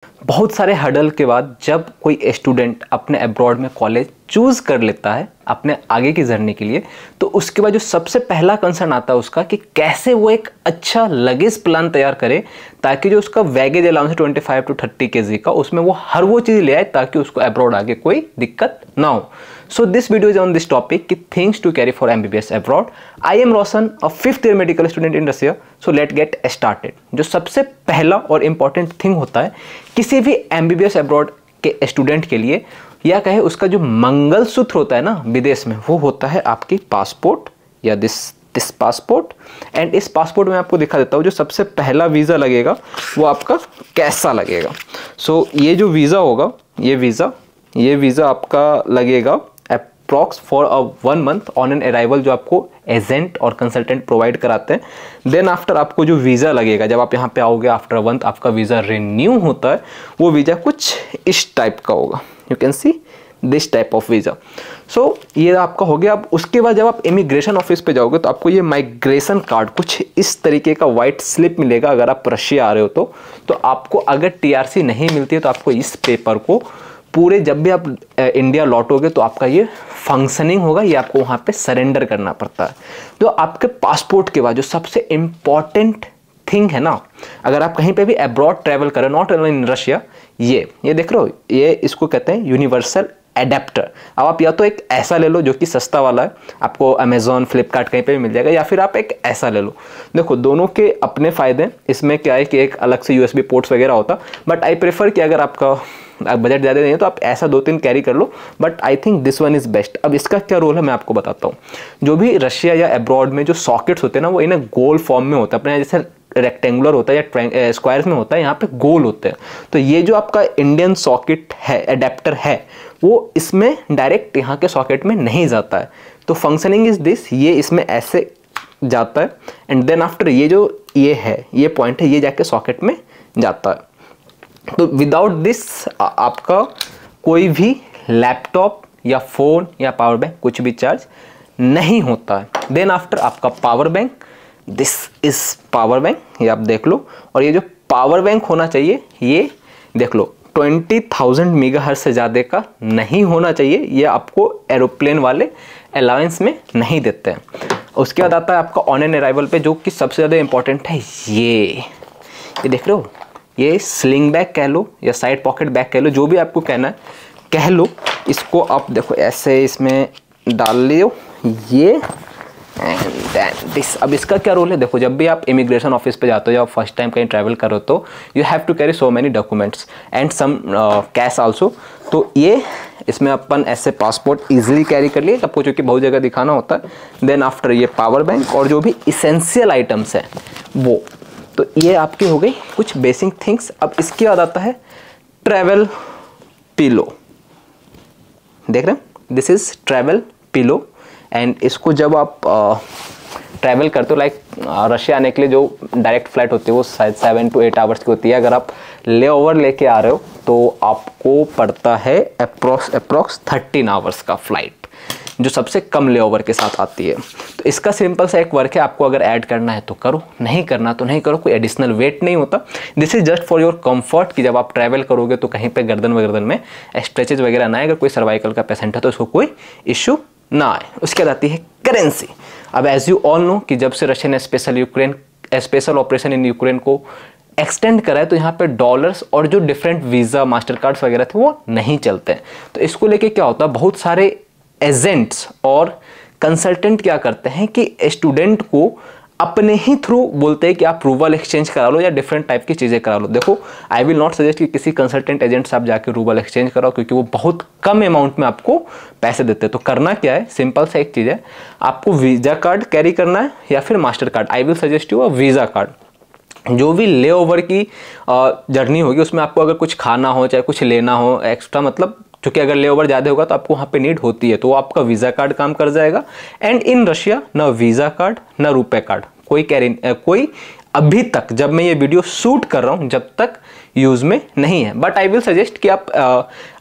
बहुत सारे हर्डल के बाद जब कोई स्टूडेंट अपने अब्रॉड में कॉलेज चूज़ कर लेता है अपने आगे की जर्नी के लिए, तो उसके बाद जो सबसे पहला कंसर्न आता है उसका कि कैसे वो एक अच्छा लगेज प्लान तैयार करे ताकि जो उसका बैगेज अलाउंस है 25 to 30 kg का, उसमें वो हर वो चीज़ ले आए ताकि उसको अब्रॉड आगे कोई दिक्कत ना हो। So this video is on this topic कि things to carry for MBBS abroad. I am Roshan, a 5th year medical student in Russia. So let get started. जो सबसे पहला और इंपॉर्टेंट थिंग होता है किसी भी MBBS अब्रॉड के स्टूडेंट के लिए, या कहे उसका जो मंगलसूत्र होता है ना विदेश में, वो होता है आपकी पासपोर्ट या दिस पासपोर्ट। एंड इस पासपोर्ट में आपको दिखा देता हूँ जो सबसे पहला वीज़ा लगेगा वो आपका कैसा लगेगा। सो ये जो वीज़ा होगा, ये वीज़ा आपका लगेगा approx for 1 month on an arrival, जो आपको एजेंट और कंसल्टेंट प्रोवाइड कराते हैं। देन आफ्टर आपको जो वीज़ा लगेगा, जब आप यहाँ पे आओगे आफ्टर 1 month आपका वीज़ा रिन्यू होता है। वो वीज़ा कुछ इस टाइप का होगा, you can see this type of visa. So ये आपका हो गया। अब उसके बाद जब आप इमिग्रेशन ऑफिस पे जाओगे तो आपको ये माइग्रेशन कार्ड कुछ इस तरीके का वाइट स्लिप मिलेगा। अगर आप रशिया आ रहे हो तो आपको अगर TRC नहीं मिलती है तो आपको इस पेपर को पूरे, जब भी आप इंडिया लौटोगे तो आपका ये फंक्शनिंग होगा, ये आपको वहाँ पे सरेंडर करना पड़ता है। तो आपके पासपोर्ट के बाद जो सबसे इम्पॉर्टेंट थिंग है ना, अगर आप कहीं पे भी अब्रॉड ट्रैवल करें, नॉट ओनली इन रशिया, ये देख रहे हो, ये इसको कहते हैं यूनिवर्सल एडेप्टर। अब आप या तो एक ऐसा ले लो जो कि सस्ता वाला है, आपको अमेजोन फ्लिपकार्ट कहीं पे भी मिल जाएगा, या फिर आप एक ऐसा ले लो। देखो दोनों के अपने फ़ायदे। इसमें क्या है कि एक अलग से USB पोर्ट्स वगैरह होता, बट आई प्रेफर कि अगर आपका बजट ज़्यादा नहीं है तो आप ऐसा 2-3 कैरी कर लो, but I think this one is best. अब इसका क्या रोल है मैं आपको बताता हूँ। जो भी रशिया या अब्रॉड में जो सॉकेट्स होते हैं ना, वो इन गोल फॉर्म में होता है, अपने जैसे रेक्टेंगुलर होता है या स्क्वायर्स में होता है, यहाँ पे गोल होते हैं। तो ये जो आपका इंडियन सॉकेट है, एडेप्टर है, वो इसमें डायरेक्ट यहाँ के सॉकेट में नहीं जाता है। तो फंक्शनिंग इज दिस, ये इसमें ऐसे जाता है एंड देन आफ्टर ये पॉइंट है, ये जाके सॉकेट में जाता है। तो विदाउट दिस आपका कोई भी लैपटॉप या फ़ोन या पावर बैंक कुछ भी चार्ज नहीं होता है। देन आफ्टर आपका power bank, this is power bank, ये आप देख लो। और ये जो पावर बैंक होना चाहिए, ये देख लो 20,000 मेगाहर्ट्ज से ज़्यादा का नहीं होना चाहिए। ये आपको एरोप्लेन वाले अलाउंस में नहीं देते हैं। उसके बाद आता है आपका ऑन एन अराइवल पे, जो कि सबसे ज़्यादा इंपॉर्टेंट है। ये देख रहे हो, ये स्लिंग बैग कह लो या साइड पॉकेट बैग कह लो, जो भी आपको कहना है कह लो। इसको आप देखो ऐसे इसमें डाल लियो ये एंड देन दिस। अब इसका क्या रोल है, देखो जब भी आप इमिग्रेशन ऑफिस पे जाते हो या फर्स्ट टाइम कहीं ट्रैवल करो तो you have to carry so many documents and some cash also. तो ये इसमें अपन ऐसे पासपोर्ट इजीली कैरी कर लिए सबको, चूँकि बहुत जगह दिखाना होता है। देन आफ्टर ये पावर बैंक और जो भी इसेंशियल आइटम्स हैं वो, तो ये आपकी हो गई कुछ बेसिक थिंग्स। अब इसके बाद आता है ट्रैवल पिलो। देख रहे हैं, this is travel pillow. And इसको जब आप ट्रैवल करते हो, लाइक रशिया आने के लिए जो डायरेक्ट फ्लाइट होती है वो शायद 7 to 8 आवर्स की होती है। अगर आप ले ओवर लेके आ रहे हो तो आपको पड़ता है अप्रॉक्स 13 आवर्स का फ्लाइट, जो सबसे कम ले ओवर के साथ आती है। तो इसका सिंपल सा एक वर्क है, आपको अगर ऐड करना है तो करो, नहीं करना तो नहीं करो, कोई एडिशनल वेट नहीं होता। This is just for your comfort कि जब आप ट्रैवल करोगे तो कहीं पे गर्दन में स्ट्रेचेज वगैरह ना आए। अगर कोई सर्वाइकल का पेशेंट है तो उसको कोई इशू ना आए। उसके बाद आती है करेंसी। अब एज यू ऑल नो कि जब से रशिया ने स्पेशल ऑपरेशन इन यूक्रेन को एक्सटेंड करा है तो यहाँ पे डॉलर्स और जो डिफरेंट वीज़ा मास्टर कार्ड्स वगैरह थे वो नहीं चलते हैं। तो इसको लेके क्या होता है, बहुत सारे एजेंट्स और कंसल्टेंट क्या करते हैं कि स्टूडेंट को अपने ही थ्रू बोलते हैं कि आप रूबल एक्सचेंज करा लो या डिफरेंट टाइप की चीज़ें करा लो। देखो आई विल नॉट सजेस्ट कि किसी कंसल्टेंट एजेंट से आप जाके रूबल एक्सचेंज कराओ, क्योंकि वो बहुत कम अमाउंट में आपको पैसे देते हैं। तो करना क्या है, सिंपल सा एक चीज़ है, आपको वीज़ा कार्ड कैरी करना है या फिर master card. I will suggest you a visa card. जो भी ले ओवर की जर्नी होगी उसमें आपको अगर कुछ खाना हो चाहे कुछ लेना हो एक्स्ट्रा, मतलब क्योंकि अगर ले ओवर ज़्यादा होगा तो आपको वहाँ पे नीड होती है, तो आपका वीज़ा कार्ड काम कर जाएगा। एंड इन रशिया ना वीज़ा कार्ड ना रुपए कार्ड कोई अभी तक, जब मैं ये वीडियो शूट कर रहा हूँ, जब तक यूज़ में नहीं है। बट आई विल सजेस्ट कि आप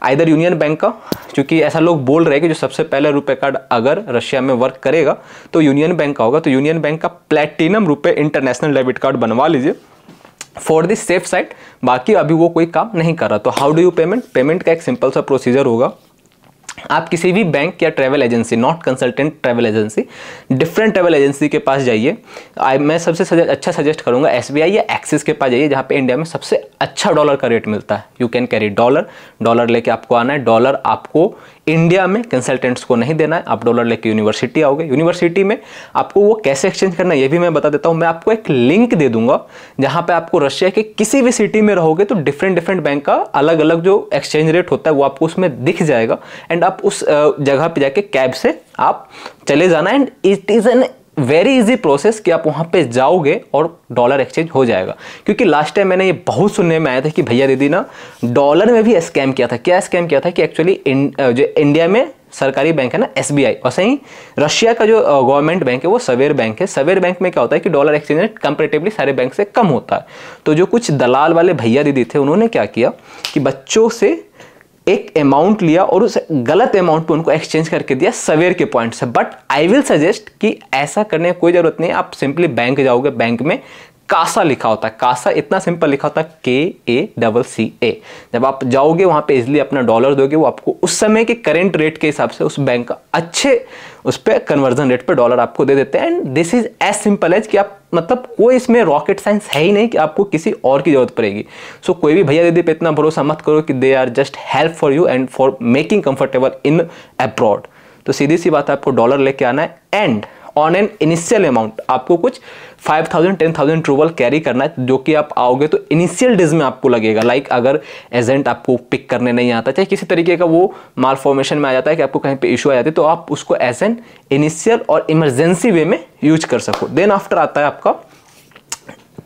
आइदर यूनियन बैंक का, क्योंकि ऐसा लोग बोल रहे हैं कि जो सबसे पहले रुपए कार्ड अगर रशिया में वर्क करेगा तो यूनियन बैंक का होगा। तो यूनियन बैंक का प्लैटिनम रुपए इंटरनेशनल डेबिट कार्ड बनवा लीजिए। फॉर द सेफ साइड, बाकी अभी वो कोई काम नहीं कर रहा। तो हाउ डू यू पेमेंट का एक सिंपल सा प्रोसीजर होगा। आप किसी भी बैंक या travel agency, not consultant travel agency, different travel agency के पास जाइए। मैं सबसे अच्छा सजेस्ट करूंगा SBI या एक्सिस के पास जाइए, जहाँ पे इंडिया में सबसे अच्छा डॉलर का रेट मिलता है। यू कैन कैरी डॉलर लेके आपको आना है। डॉलर आपको इंडिया में कंसल्टेंट्स को नहीं देना है, आप डॉलर लेके यूनिवर्सिटी आओगे। यूनिवर्सिटी में आपको वो कैसे एक्सचेंज करना है ये भी मैं बता देता हूँ। मैं आपको एक लिंक दे दूंगा जहाँ पे आपको रशिया के किसी भी सिटी में रहोगे तो डिफरेंट बैंक का अलग अलग जो एक्सचेंज रेट होता है वो आपको उसमें दिख जाएगा, एंड आप उस जगह पे जाके कैब से आप चले जाना। And it is an very easy process कि आप वहां पे जाओगे और डॉलर एक्सचेंज हो जाएगा। क्योंकि लास्ट टाइम मैंने ये बहुत सुनने में आया था कि भैया दीदी ना डॉलर में भी स्कैम किया था। क्या स्कैम किया था कि एक्चुअली जो इंडिया में सरकारी बैंक है ना SBI, और सही रशिया का जो गवर्नमेंट बैंक है वो सवेर बैंक है। सवेर बैंक में क्या होता है कि डॉलर एक्सचेंज रेट कंपैरेटिवली सारे बैंक से कम होता है। तो जो कुछ दलाल वाले भैया दीदी थे उन्होंने क्या किया कि बच्चों से एक अमाउंट लिया और उस गलत अमाउंट पे उनको एक्सचेंज करके दिया सवेर के पॉइंट से। बट आई विल सजेस्ट कि ऐसा करने की कोई जरूरत नहीं है। आप सिंपली बैंक जाओगे, बैंक में कासा लिखा होता है, कासा इतना सिंपल लिखा होता है KACCA। जब आप जाओगे वहां पे इजिली अपना डॉलर दोगे, वो आपको उस समय के करेंट रेट के हिसाब से उस बैंक का अच्छे उस पर कन्वर्जन रेट पे डॉलर आपको दे देते हैं। And this is as simple as कि आप मतलब कोई इसमें रॉकेट साइंस है ही नहीं कि आपको किसी और की जरूरत पड़ेगी। सो कोई भी भैया दीदी पे इतना भरोसा मत करो कि they are just help for you and for making comfortable in abroad. तो सीधी सी बात है, आपको डॉलर लेके आना है and on an initial amount आपको कुछ 5,000 10,000 रूबल कैरी करना है, जो कि आप आओगे तो इनिशियल डेज में आपको लगेगा। लाइक अगर एजेंट आपको पिक करने नहीं आता, चाहे किसी तरीके का वो माल फॉर्मेशन में आ जाता है कि आपको कहीं पे इशू आ जाती है, तो आप उसको एज एन इनिशियल और इमरजेंसी वे में यूज कर सको। देन आफ्टर आता है आपका,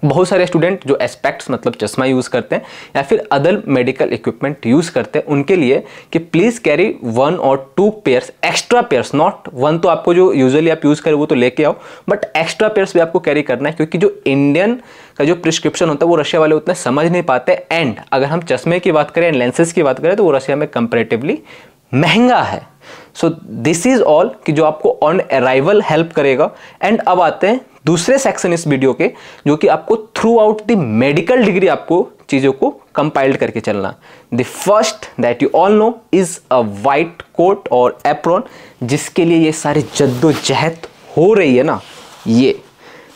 बहुत सारे स्टूडेंट जो एस्पेक्ट्स मतलब चश्मा यूज करते हैं या फिर अदर मेडिकल इक्विपमेंट यूज करते हैं, उनके लिए कि प्लीज कैरी 1 और 2 पेयर्स, एक्स्ट्रा पेयर्स, नॉट 1 तो आपको जो यूजुअली आप यूज करें वो तो लेके आओ, बट एक्स्ट्रा पेयर्स भी आपको कैरी करना है। क्योंकि जो इंडियन का जो प्रिस्क्रिप्शन होता है वो रशिया वाले उतने समझ नहीं पाते। एंड अगर हम चश्मे की बात करें, लेंसेज की बात करें, तो वो रशिया में कंपेरेटिवली महंगा है। सो दिस इज ऑल कि जो आपको ऑन अराइवल हेल्प करेगा। एंड अब आते हैं दूसरे सेक्शन इस वीडियो के, जो कि आपको throughout the medical degree आपको चीजों को कंपाइल्ड करके चलना। The first that you all know is a white coat और एप्रॉन, जिसके लिए ये सारी जद्दोजहद हो रही है ना, ये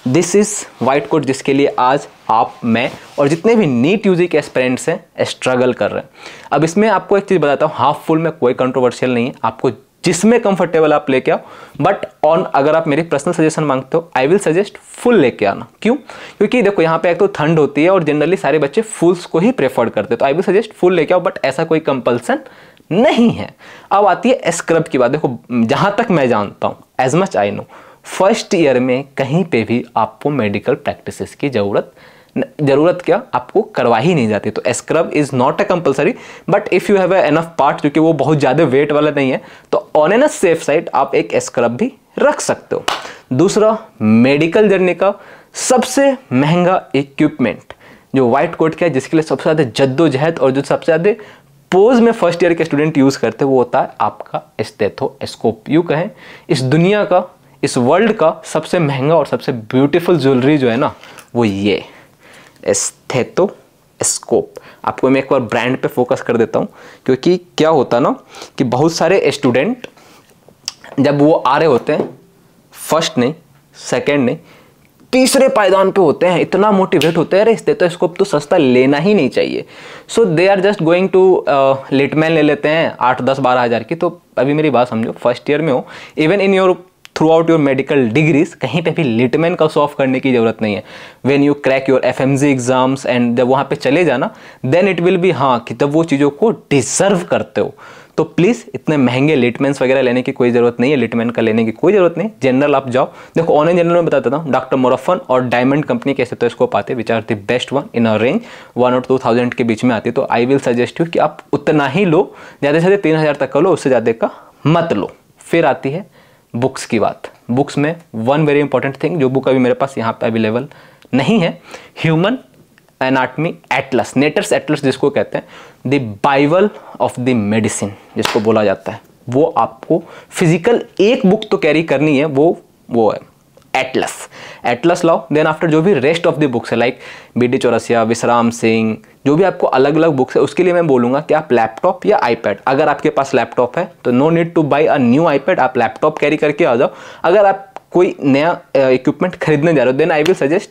दिस इज वाइट कोट जिसके लिए आज आप, मैं और जितने भी नीट यूजी के एस्पिरेंट्स हैं स्ट्रगल कर रहे हैं। अब इसमें आपको एक चीज बताता हूँ, हाफ फुल में कोई कंट्रोवर्शियल नहीं है, आपको जिसमें कंफर्टेबल आप लेके आओ। बट ऑन अगर आप मेरी पर्सनल सजेशन मांगते हो, आई विल सजेस्ट फुल लेके आना। क्यों? क्योंकि देखो यहाँ पे एक तो ठंड होती है और जनरली सारे बच्चे फुल्स को ही प्रेफर करते हैं, तो आई विल सजेस्ट फुल लेके आओ, बट ऐसा कोई कंपल्सन नहीं है। अब आती है स्क्रब की बात। देखो जहां तक मैं जानता हूं, as much I know, first year में कहीं पे भी आपको मेडिकल प्रैक्टिसेस की जरूरत क्या आपको करवा ही नहीं जाती। तो scrub is not a compulsory, but if you have enough part, क्योंकि वो बहुत ज्यादा वेट वाला नहीं है, तो ऑन एन सेफ साइड आप एक स्क्रब भी रख सकते हो। दूसरा, मेडिकल जर्नी का सबसे महंगा इक्विपमेंट जो व्हाइट कोट का है, जिसके लिए सबसे ज्यादा जद्दोजहद और जो सबसे ज्यादा पोज में फर्स्ट ईयर के स्टूडेंट यूज करते हैं, वो होता है आपका स्टेथोस्कोप। यू कहें इस दुनिया का, इस वर्ल्ड का सबसे महंगा और सबसे ब्यूटीफुल ज्वेलरी जो है ना, वो ये स्टेथोस्कोप। आपको मैं एक बार ब्रांड पे फोकस कर देता हूँ, क्योंकि क्या होता ना कि बहुत सारे स्टूडेंट जब वो आ रहे होते हैं, फर्स्ट नहीं, सेकंड नहीं, तीसरे पायदान पे होते हैं, इतना मोटिवेट होते हैं, अरे स्टेथोस्कोप तो सस्ता लेना ही नहीं चाहिए। So they are just going to Littmann ले लेते हैं 8-10-12 हज़ार की। तो अभी मेरी बात समझो, फर्स्ट ईयर में हो, even in your through out your medical degrees, कहीं पे भी लिटमैन का सॉल्व करने की जरूरत नहीं है। When you crack your FMG exams and जब वहाँ पे चले जाना, देन इट विल बी, हाँ कि तब वो चीज़ों को डिजर्व करते हो। तो प्लीज़ इतने महंगे लिटमेंस वगैरह लेने की कोई ज़रूरत नहीं है, लिटमैन का लेने की कोई ज़रूरत नहीं। जनरल आप जाओ, देखो ऑनलाइन जनरल में बता देता हूँ, डॉक्टर मोरफन और डायमंड कंपनी के स्टेथोस्कोप आते हैं, which are the best one in a range 1 और 2,000 के बीच में आती है। तो आई विल सजेस्ट यू कि आप उतना ही लो, ज़्यादा से ज़्यादा 3,000 तक का लो, उससे ज़्यादा का मत लो। फिर आती है बुक्स की बात। बुक्स में वन वेरी इंपॉर्टेंट थिंग, जो बुक अभी मेरे पास यहाँ पे अवेलेबल नहीं है, human anatomy Atlas, Netter's Atlas जिसको कहते हैं, the Bible of the medicine जिसको बोला जाता है, वो आपको फिजिकल एक बुक तो कैरी करनी है, वो है एटलस, एटलस लाओ। देन आफ्टर जो भी रेस्ट ऑफ द बुक्स है लाइक BD चौरसिया, विश्राम सिंह, जो भी आपको अलग अलग बुक्स है उसके लिए मैं बोलूँगा कि आप लैपटॉप या आईपैड, अगर आपके पास लैपटॉप है तो no need to buy a new iPad, आप लैपटॉप कैरी करके आ जाओ। अगर आप कोई नया इक्विपमेंट खरीदने जा रहे हो then I will suggest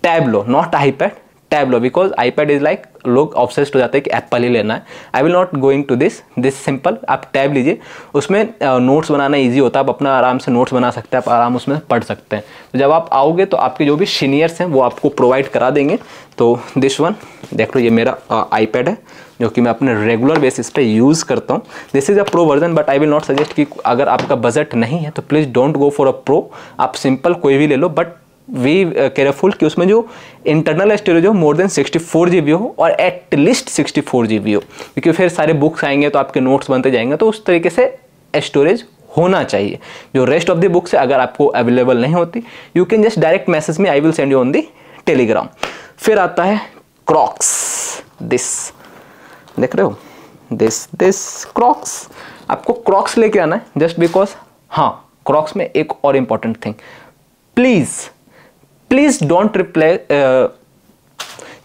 tab लो, नॉट आईपैड, टैब लो, बिकॉज आईपैड इज लाइक लोग ऑब्सेस्ड हो जाते हैं कि एप्पल ही लेना है। I will not going to this simple, आप टैब लीजिए, उसमें नोट्स बनाना ईजी होता है, आप अपना आराम से नोट्स बना सकते हैं, आप आराम उसमें पढ़ सकते हैं। तो जब आप आओगे तो आपके जो भी सीनियर्स हैं वो आपको प्रोवाइड करा देंगे। तो दिस वन देख लो, ये मेरा आईपैड है जो कि मैं अपने रेगुलर बेसिस पे यूज़ करता हूँ। This is a pro version, but I will not suggest कि अगर आपका बजट नहीं है तो please don't go for a pro, आप सिंपल कोई भी ले लो, बट वी केयरफुल कि उसमें जो इंटरनल स्टोरेज हो मोर देन 64 GB हो और एटलीस्ट 64 GB हो, क्योंकि फिर सारे बुक्स आएंगे तो आपके नोट्स बनते जाएंगे, तो उस तरीके से स्टोरेज होना चाहिए। जो रेस्ट ऑफ द बुक्स है अगर आपको अवेलेबल नहीं होती, you can just direct message में, I will send you on the Telegram. फिर आता है क्रॉक्स, दिस देख रहे हो, दिस क्रॉक्स, आपको क्रॉक्स लेके आना है जस्ट बिकॉज। हाँ, क्रॉक्स में एक और important thing, please don't reply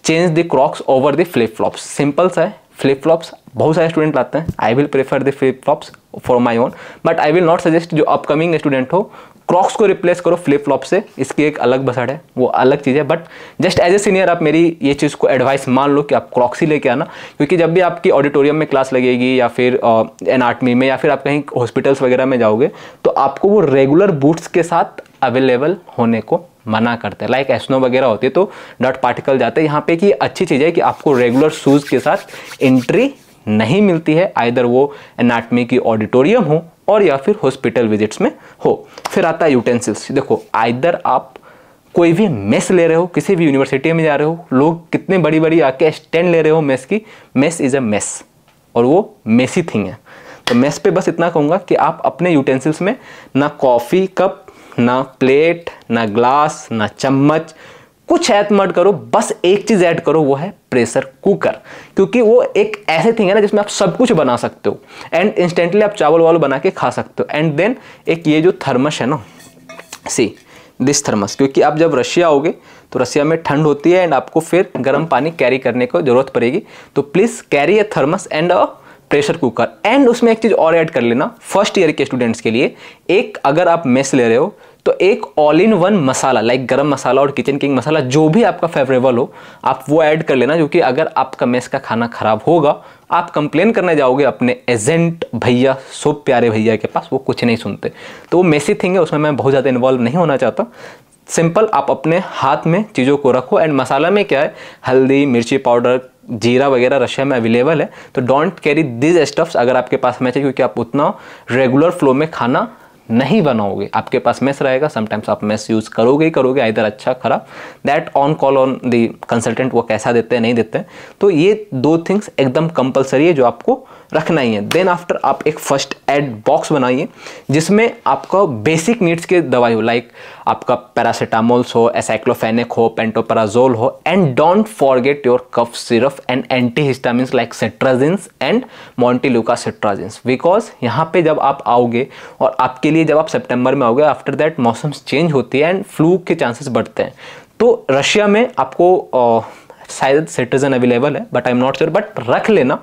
change the Crocs over the flip flops. Simple सा है, फ्लिप फ्लॉप्स बहुत सारे स्टूडेंट लाते हैं, I will prefer the flip flops for my own, but I will not suggest जो upcoming student हो Crocs को replace करो flip flop से, इसकी एक अलग बसड़ है, वो अलग चीज़ है। But just as a senior आप मेरी ये चीज़ को एडवाइस मान लो कि आप क्रॉक्स ही लेके आना, क्योंकि जब भी आपकी ऑडिटोरियम में क्लास लगेगी या फिर एनाटमी में या फिर आप कहीं हॉस्पिटल्स वगैरह में जाओगे तो आपको वो रेगुलर बूट्स के साथ अवेलेबल होने को मना करते हैं। लाइक एस्नो वगैरह होती है तो डॉट पार्टिकल जाते हैं, यहाँ पे कि अच्छी चीज़ है कि आपको रेगुलर शूज़ के साथ एंट्री नहीं मिलती है, आइदर वो एनाटमी की ऑडिटोरियम हो और या फिर हॉस्पिटल विजिट्स में हो। फिर आता है यूटेंसिल्स। देखो, आइदर आप कोई भी मेस ले रहे हो, किसी भी यूनिवर्सिटी में जा रहे हो, लोग कितने बड़ी बड़ी आके स्टैंड ले रहे हो मेस की, मेस इज़ अ मेस और वो मेसी थिंग है। तो मेस पे बस इतना कहूँगा कि आप अपने यूटेंसिल्स में ना कॉफ़ी कप, ना प्लेट, ना ग्लास, ना चम्मच, कुछ ऐड मत करो, बस एक चीज़ ऐड करो, वो है प्रेशर कुकर, क्योंकि वो एक ऐसे थिंग है ना जिसमें आप सब कुछ बना सकते हो एंड इंस्टेंटली आप चावल वावल बना के खा सकते हो। एंड देन एक ये जो थर्मस है ना, सी दिस थर्मस, क्योंकि आप जब रशिया आओगे तो रशिया में ठंड होती है एंड आपको फिर गर्म पानी कैरी करने को जरूरत पड़ेगी, तो please carry A thermos and a pressure cooker. And उसमें एक चीज़ और ऐड कर लेना फर्स्ट ईयर के स्टूडेंट्स के लिए, एक अगर आप मेस ले रहे हो तो एक all in one masala like गरम मसाला और किचन किंग मसाला जो भी आपका फेवरेबल हो आप वो ऐड कर लेना, क्योंकि अगर आपका मेस का खाना खराब होगा आप कंप्लेन करने जाओगे अपने एजेंट भैया, सो प्यारे भैया के पास, वो कुछ नहीं सुनते। तो वो मेसी थिंग है, उसमें मैं बहुत ज़्यादा इन्वॉल्व नहीं होना चाहता। सिंपल आप अपने हाथ में चीज़ों को रखो। एंड मसाला में क्या है, हल्दी, मिर्ची पाउडर, जीरा वगैरह रशिया में अवेलेबल है, तो डोंट कैरी दिस स्टफ्स अगर आपके पास मैच है, क्योंकि आप उतना रेगुलर फ्लो में खाना नहीं बनाओगे। आपके पास मेस रहेगा, समटाइम्स आप मेस यूज़ करोगे ही करोगे, इधर अच्छा खराब, that on call on the consultant, वो कैसा देते हैं नहीं देते हैं। तो ये दो थिंग्स एकदम कंपलसरी है जो आपको रखना ही है। देन आफ्टर आप एक फर्स्ट एड बॉक्स बनाइए जिसमें आपका बेसिक नीड्स के दवाई हो, लाइक आपका पैरासीटामोल्स हो, एसाइक्लोफेनेक हो, पेंटोपराजोल हो, and don't forget your cough syrup and antihistamines like cetirizines and montelukast cetirizines, because यहाँ पे जब आप आओगे और आपके लिए जब आप सितंबर में आओगे, आफ्टर दैट मौसम चेंज होती है एंड फ्लू के चांसेस बढ़ते हैं। तो रशिया में आपको शायद सिट्राजिन अवेलेबल है but I am not sure, but रख लेना।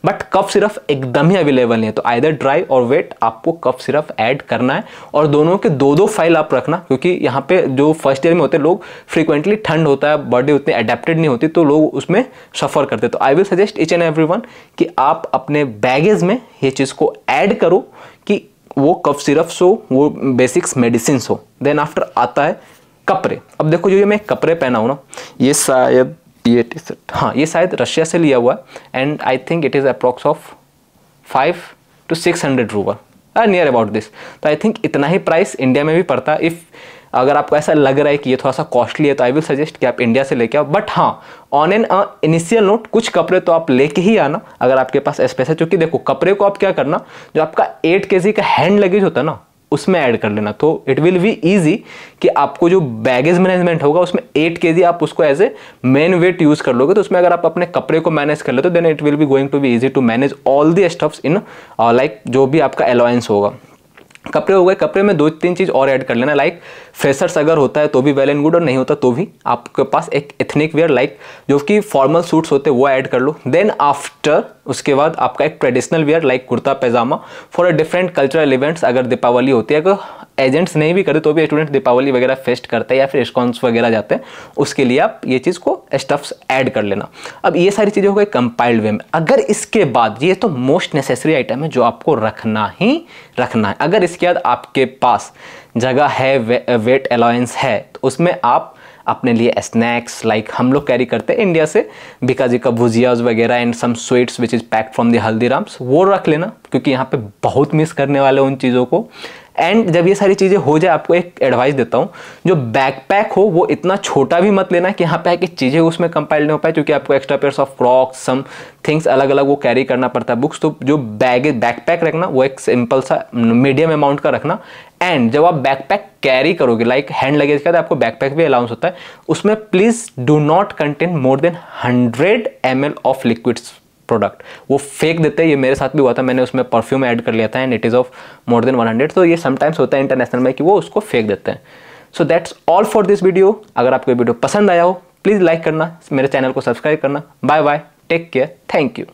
बट कफ सिरप एकदम ही अवेलेबल नहीं है, तो आइदर ड्राई और वेट आपको कफ सिरप ऐड करना है, और दोनों के दो दो फाइल आप रखना, क्योंकि यहाँ पे जो फर्स्ट ईयर में होते हैं लोग फ्रीक्वेंटली ठंड होता है, बॉडी उतनी अडेप्टेड नहीं होती, तो लोग उसमें सफ़र करते। तो आई will suggest each and everyone कि आप अपने बैगेज में ये चीज़ को ऐड करो कि वो कफ सिरप्स हो, वो बेसिक्स मेडिसिन हो। देन आफ्टर आता है कपड़े। अब देखो जो ये मैं कपड़े पहना हूँ ना, ये शायद ये टी शर्ट, हाँ ये शायद रशिया से लिया हुआ है and I think it is approx of 500 to 600 rouble near about this. तो आई थिंक इतना ही प्राइस इंडिया में भी पड़ता है। इफ़ अगर आपको ऐसा लग रहा है कि ये थोड़ा सा कॉस्टली है तो आई विल सजेस्ट कि आप इंडिया से लेके आओ, बट हाँ ऑन एन इनिशियल नोट कुछ कपड़े तो आप लेके ही आना अगर आपके पास स्पेस है, क्योंकि देखो कपड़े को आप क्या करना, जो आपका 8 kg का हैंड लगेज होता है ना उसमें ऐड कर लेना, तो इट विल बी ईजी कि आपको जो बैगेज मैनेजमेंट होगा उसमें 8 kg आप उसको as a main weight use कर लोगे। तो उसमें अगर आप अपने कपड़े को मैनेज कर लेते हो then it will be going to be easy to manage all the stuffs in like जो भी आपका अलाउंस होगा। कपड़े हो गए, कपड़े में 2-3 चीज़ और ऐड कर लेना, लाइक फ्रेशर्स अगर होता है तो भी वेल एंड गुड, और नहीं होता तो भी आपके पास एक एथनिक वेयर लाइक जो कि फॉर्मल सूट्स होते हैं वो ऐड कर लो। देन आफ्टर उसके बाद आपका एक traditional wear like kurta pyjama for a different cultural events. अगर दीपावली होती है, अगर एजेंट्स नहीं भी करे तो भी स्टूडेंट दीपावली वगैरह फेस्ट करते हैं या फिर इस्कॉन्स वगैरह जाते हैं, उसके लिए आप ये चीज़ को स्टफ्स ऐड कर लेना। अब ये सारी चीज़ें हो गई कंपाइल्ड वे में। अगर इसके बाद ये तो मोस्ट नेसेसरी आइटम है जो आपको रखना ही रखना है। अगर इसके बाद आपके पास जगह है, वेट अलाउंस है, तो उसमें आप अपने लिए स्नैक्स लाइक हम लोग कैरी करते हैं इंडिया से बिकाजी का भुजियाज वगैरह and some sweets which is packed from the Haldiram's, वो रख लेना क्योंकि यहाँ पे बहुत मिस करने वाले उन चीज़ों को। एंड जब ये सारी चीज़ें हो जाए, आपको एक एडवाइस देता हूँ, जो बैकपैक हो वो इतना छोटा भी मत लेना कि यहाँ पे आके चीज़ें उसमें कंपाइल नहीं हो पाए, क्योंकि आपको extra pairs of Crocs some things अलग अलग वो कैरी करना पड़ता है, बुक्स। तो जो बैकपैक रखना वो एक सिंपल सा मीडियम अमाउंट का रखना। एंड जब आप बैकपैक कैरी करोगे लाइक हैंड लगेज का, तो आपको बैकपैक भी अलाउंस होता है, उसमें please do not contain more than 100 ml of liquids product. वो फेंक देते हैं, ये मेरे साथ भी हुआ था, मैंने उसमें परफ्यूम ऐड कर लिया था and it is of more than 100। तो ये समटाइम्स होता है इंटरनेशनल में कि वो उसको फेंक देते हैं। So that's all for this video. अगर आपको ये वीडियो पसंद आया हो प्लीज़ लाइक करना, मेरे चैनल को सब्सक्राइब करना। Bye bye, take care, thank you.